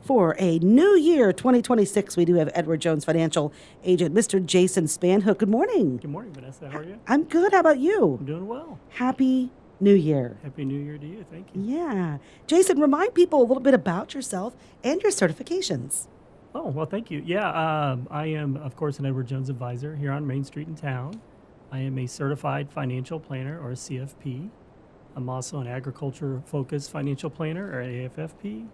for a new year, 2026. We do have Edward Jones financial agent, Mr. Jason Spanhook. Good morning. Good morning, Vanessa. How are you? I'm good. How about you? I'm doing well. Happy New Year. Happy New Year to you. Thank you. Yeah. Jason, remind people a little bit about yourself and your certifications. Oh, well, thank you. Yeah, I am, of course, an Edward Jones advisor here on Main Street in town. I am a certified financial planner, or a CFP. I'm also an agriculture-focused financial planner, or AFFP.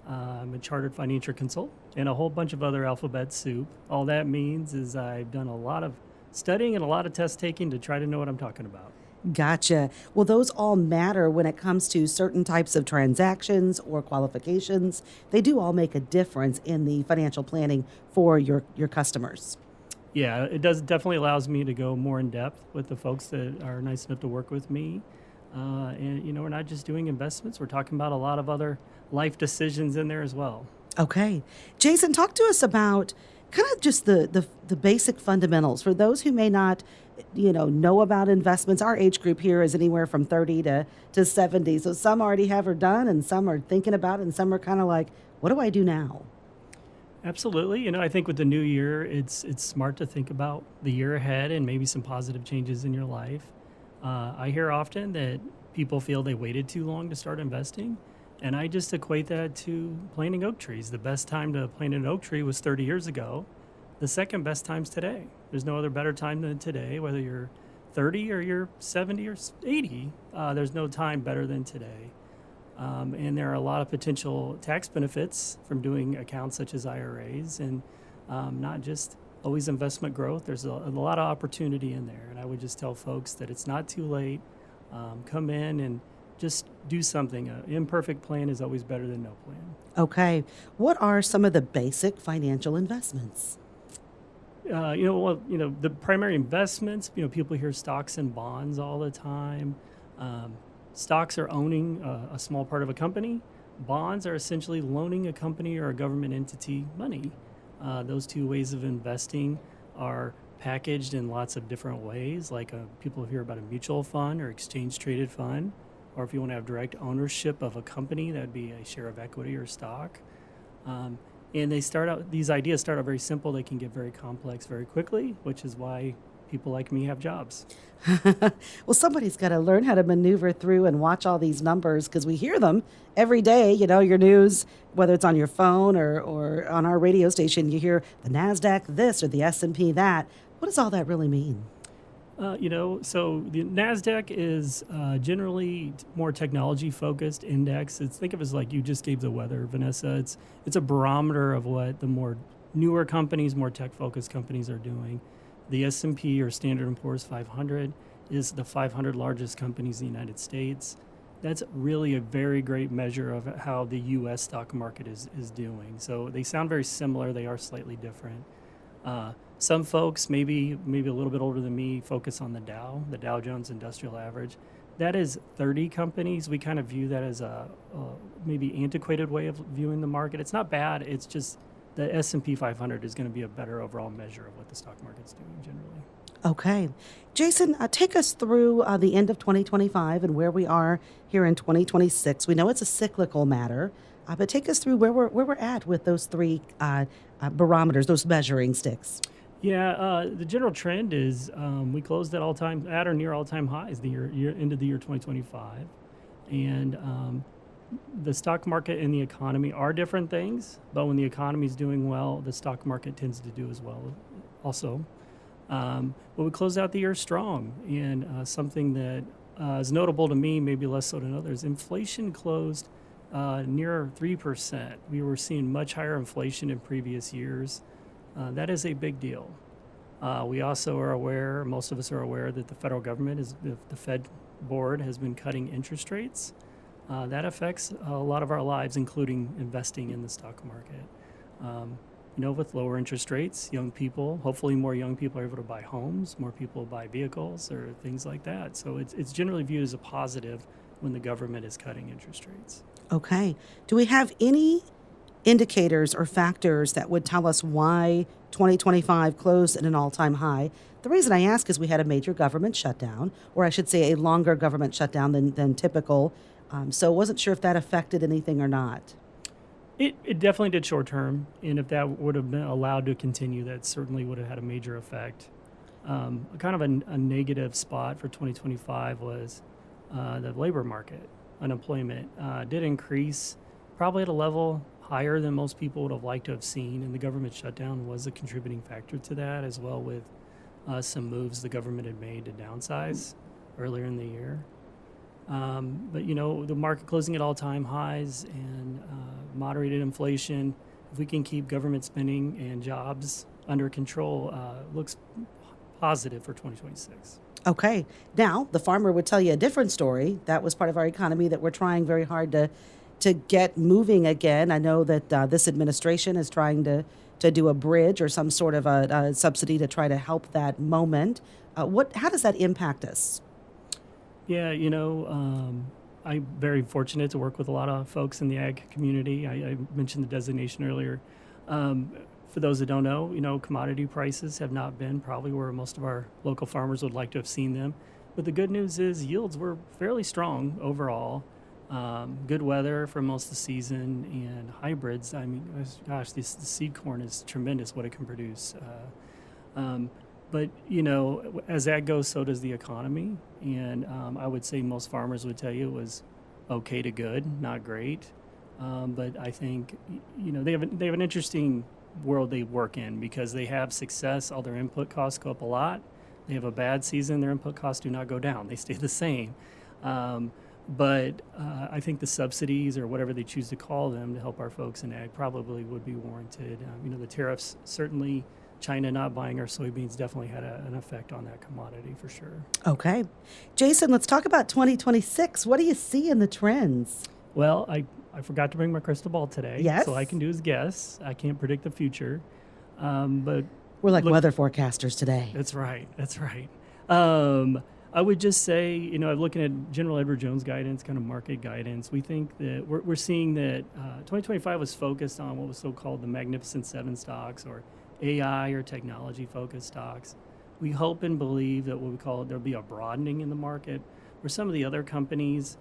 I'm a chartered financial consultant, and a whole bunch of other alphabet soup. All that means is I've done a lot of studying and a lot of test taking to try to know what I'm talking about. Gotcha. Well, those all matter when it comes to certain types of transactions or qualifications. They do all make a difference in the financial planning for your customers. Yeah, it does definitely allows me to go more in depth with the folks that are nice enough to work with me. And we're not just doing investments; we're talking about a lot of other life decisions in there as well. Okay. Jason, talk to us about kind of just the basic fundamentals for those who may not, know about investments. Our age group here is anywhere from 30 to 70. So some already have her done and some are thinking about it and some are kind of like, what do I do now? Absolutely. I think with the new year, it's smart to think about the year ahead and maybe some positive changes in your life. I hear often that people feel they waited too long to start investing, and I just equate that to planting oak trees. The best time to plant an oak tree was 30 years ago. The second best time's today. There's no other better time than today, whether you're 30 or you're 70 or 80. There's no time better than today. And there are a lot of potential tax benefits from doing accounts such as IRAs, and not just always investment growth. There's a lot of opportunity in there. And I would just tell folks that it's not too late. Come in and just do something. An imperfect plan is always better than no plan. Okay. What are some of the basic financial investments? The primary investments, people hear stocks and bonds all the time. Stocks are owning a small part of a company. Bonds are essentially loaning a company or a government entity money. Those two ways of investing are packaged in lots of different ways, like people hear about a mutual fund or exchange traded fund, or if you want to have direct ownership of a company, that would be a share of equity or stock. And these ideas start out very simple. They can get very complex very quickly, which is why people like me have jobs. Well, somebody's got to learn how to maneuver through and watch all these numbers because we hear them every day. Your news, whether it's on your phone or on our radio station, you hear the NASDAQ this or the S&P that. What does all that really mean? So the NASDAQ is generally more technology-focused index. Think of it as like you just gave the weather, Vanessa. It's a barometer of what the more newer companies, more tech-focused companies are doing. The S&P, or Standard & Poor's 500, is the 500 largest companies in the United States. That's really a very great measure of how the U.S. stock market is doing. So they sound very similar. They are slightly different. Some folks, maybe a little bit older than me, focus on the Dow Jones Industrial Average. That is 30 companies. We kind of view that as a maybe antiquated way of viewing the market. It's not bad. It's just the S&P 500 is going to be a better overall measure of what the stock market's doing generally. Okay. Jason, take us through the end of 2025 and where we are here in 2026. We know it's a cyclical matter, but take us through where we're at with those three barometers, those measuring sticks. Yeah, the general trend is we closed at or near all-time highs the end of the year 2025, and the stock market and the economy are different things. But when the economy is doing well, the stock market tends to do as well, also. But we closed out the year strong, and something that is notable to me, maybe less so to others, inflation closed near 3%. We were seeing much higher inflation in previous years. That is a big deal. We also are aware, most of us are aware, that the federal government, the Fed board, has been cutting interest rates. That affects a lot of our lives, including investing in the stock market. With lower interest rates, hopefully more young people are able to buy homes, more people buy vehicles or things like that. So it's generally viewed as a positive when the government is cutting interest rates. Okay. Do we have any indicators or factors that would tell us why 2025 closed at an all-time high? The reason I ask is we had a major government shutdown, or I should say a longer government shutdown than typical. So I wasn't sure if that affected anything or not. It definitely did short term, and if that would have been allowed to continue, that certainly would have had a major effect. Kind of a negative spot for 2025 was the labor market. Unemployment did increase, probably at a level higher than most people would have liked to have seen, and the government shutdown was a contributing factor to that, as well with some moves the government had made to downsize earlier in the year. But the market closing at all-time highs and moderated inflation. If we can keep government spending and jobs under control, looks positive for 2026. Okay. Now, the farmer would tell you a different story. That was part of our economy that we're trying very hard to get moving again. I know that this administration is trying to do a bridge or some sort of a subsidy to try to help that moment. How does that impact us? Yeah, I'm very fortunate to work with a lot of folks in the ag community. I mentioned the designation earlier. For those that don't know, commodity prices have not been probably where most of our local farmers would like to have seen them. But the good news is yields were fairly strong overall. Good weather for most of the season, and hybrids. I mean, gosh, the seed corn is tremendous what it can produce. But as that goes, so does the economy. And I would say most farmers would tell you it was okay to good, not great. But I think they have an interesting world they work in because they have success. All their input costs go up a lot. They have a bad season, their input costs do not go down; they stay the same. But I think the subsidies or whatever they choose to call them to help our folks in ag probably would be warranted. The tariffs certainly. China not buying our soybeans definitely had an effect on that commodity for sure. Okay. Jason, let's talk about 2026. What do you see in the trends? Well, I forgot to bring my crystal ball today. Yes. So I can do is guess. I can't predict the future. But we're like weather forecasters today. That's right. That's right. I would just say, I'm looking at General Edward Jones guidance, kind of market guidance. We think that we're seeing that 2025 was focused on what was so-called the Magnificent Seven stocks or AI or technology-focused stocks. We hope and believe that what we call there'll be a broadening in the market where some of the other companies,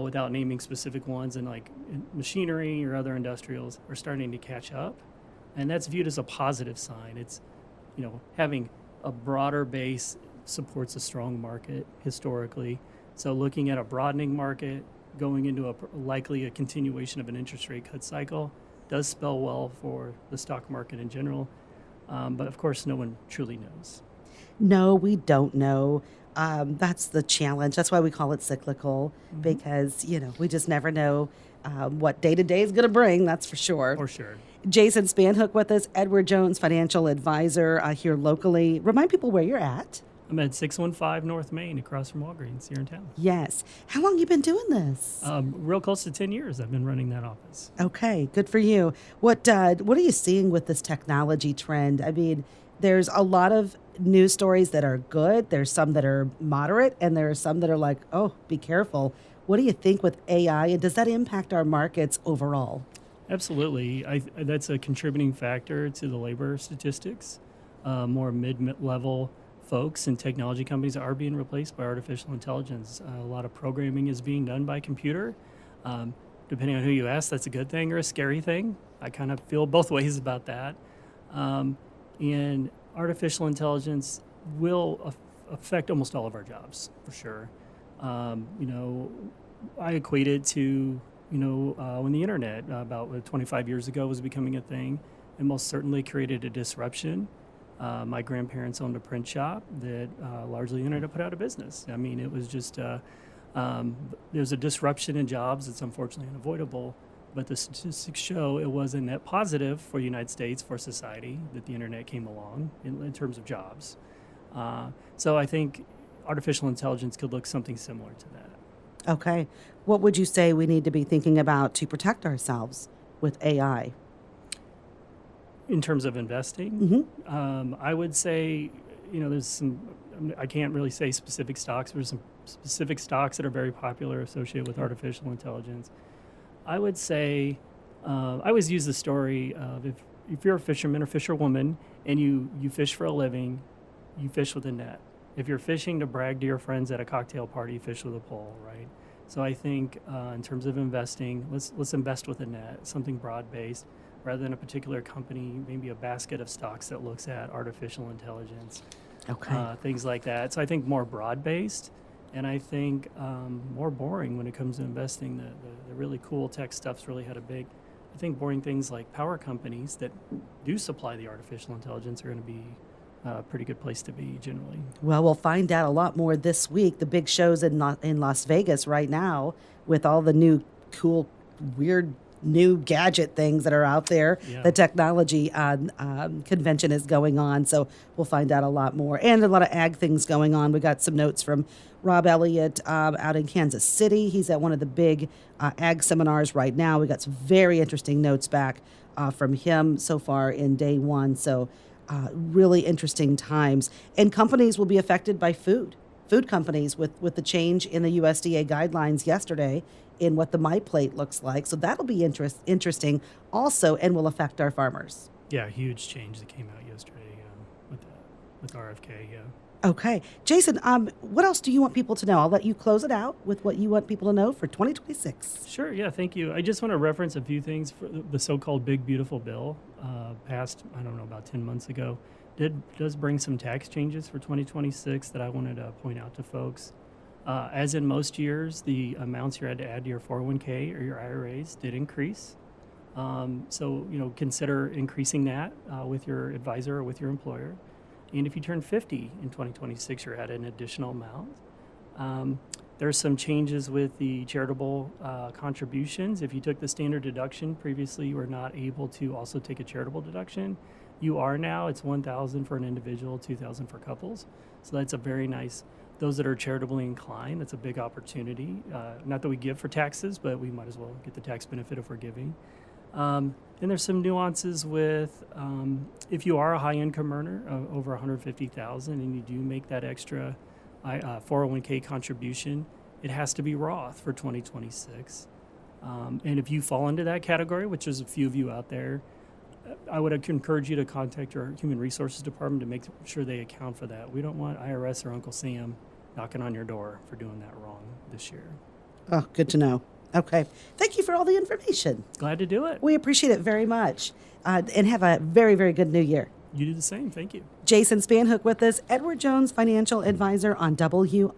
without naming specific ones, and like machinery or other industrials, are starting to catch up, and that's viewed as a positive sign. It's having a broader base supports a strong market historically. So looking at a broadening market, going into likely a continuation of an interest rate cut cycle, does spell well for the stock market in general. But of course, no one truly knows. No, we don't know. That's the challenge. That's why we call it cyclical, because, we just never know what day to day is going to bring. That's for sure. For sure. Jason Spanhook with us, Edward Jones, financial advisor here locally. Remind people where you're at. I'm at 615 North Main across from Walgreens here in town. Yes. How long you been doing this? Real close to 10 years I've been running that office. Okay, good for you. What are you seeing with this technology trend? I mean, there's a lot of news stories that are good. There's some that are moderate, and there are some that are like, oh, be careful. What do you think with AI, and does that impact our markets overall? Absolutely. That's a contributing factor to the labor statistics. More mid-level folks and technology companies are being replaced by artificial intelligence. A lot of programming is being done by computer. Depending on who you ask, that's a good thing or a scary thing. I kind of feel both ways about that. And artificial intelligence will affect almost all of our jobs, for sure. I equate it to, when the internet, about 25 years ago, was becoming a thing, it most certainly created a disruption. My grandparents owned a print shop that largely the internet put out of business. I mean, it was just, there's a disruption in jobs that's unfortunately unavoidable, but the statistics show it was a net positive for the United States, for society, that the internet came along in terms of jobs. So I think artificial intelligence could look something similar to that. Okay. What would you say we need to be thinking about to protect ourselves with AI? In terms of investing, I would say, there's some, I can't really say specific stocks, but there's some specific stocks that are very popular associated with artificial intelligence. I would say, I always use the story of if you're a fisherman or fisherwoman and you fish for a living, you fish with a net. If you're fishing to brag to your friends at a cocktail party, you fish with a pole, right? So I think in terms of investing, let's invest with a net, something broad based, rather than a particular company, maybe a basket of stocks that looks at artificial intelligence, Okay. things like that. So I think more broad based, and I think more boring when it comes to investing. The really cool tech stuff's really had a big. I think boring things like power companies that do supply the artificial intelligence are going to be a pretty good place to be generally. Well, we'll find out a lot more this week. The big shows in Las Vegas right now with all the new cool, weird new gadget things that are out there. Yeah. The technology convention is going on, so we'll find out a lot more. And a lot of ag things going on. We got some notes from Rob Elliott out in Kansas City. He's at one of the big ag seminars right now. We got some very interesting notes back from him so far in day one. So really interesting times. And companies will be affected by food companies with the change in the USDA guidelines yesterday in what the My Plate looks like. So that'll be interesting also and will affect our farmers. Yeah, huge change that came out yesterday with that, with RFK. Yeah. Okay. Jason, what else do you want people to know? I'll let you close it out with what you want people to know for 2026. Sure. Yeah. Thank you. I just want to reference a few things for the so-called Big Beautiful Bill passed. I don't know, about 10 months ago. Does bring some tax changes for 2026 that I wanted to point out to folks. As in most years, the amounts you had to add to your 401k or your IRAs did increase. So consider increasing that with your advisor or with your employer. And if you turn 50 in 2026, you're at an additional amount. There's some changes with the charitable contributions. If you took the standard deduction previously, you were not able to also take a charitable deduction. You are now. It's $1,000 for an individual, $2,000 for couples. So that's a very nice. Those that are charitably inclined, that's a big opportunity. Not that we give for taxes, but we might as well get the tax benefit if we're giving. And there's some nuances with if you are a high income earner over $150,000 and you do make that extra 401k contribution, it has to be Roth for 2026. And if you fall into that category, which there's a few of you out there, I would encourage you to contact your human resources department to make sure they account for that. We don't want IRS or Uncle Sam knocking on your door for doing that wrong this year. Oh, good to know. Okay. Thank you for all the information. Glad to do it. We appreciate it very much. And have a very, very good new year. You do the same. Thank you. Jason Spanhook with us, Edward Jones Financial Advisor on WRAM.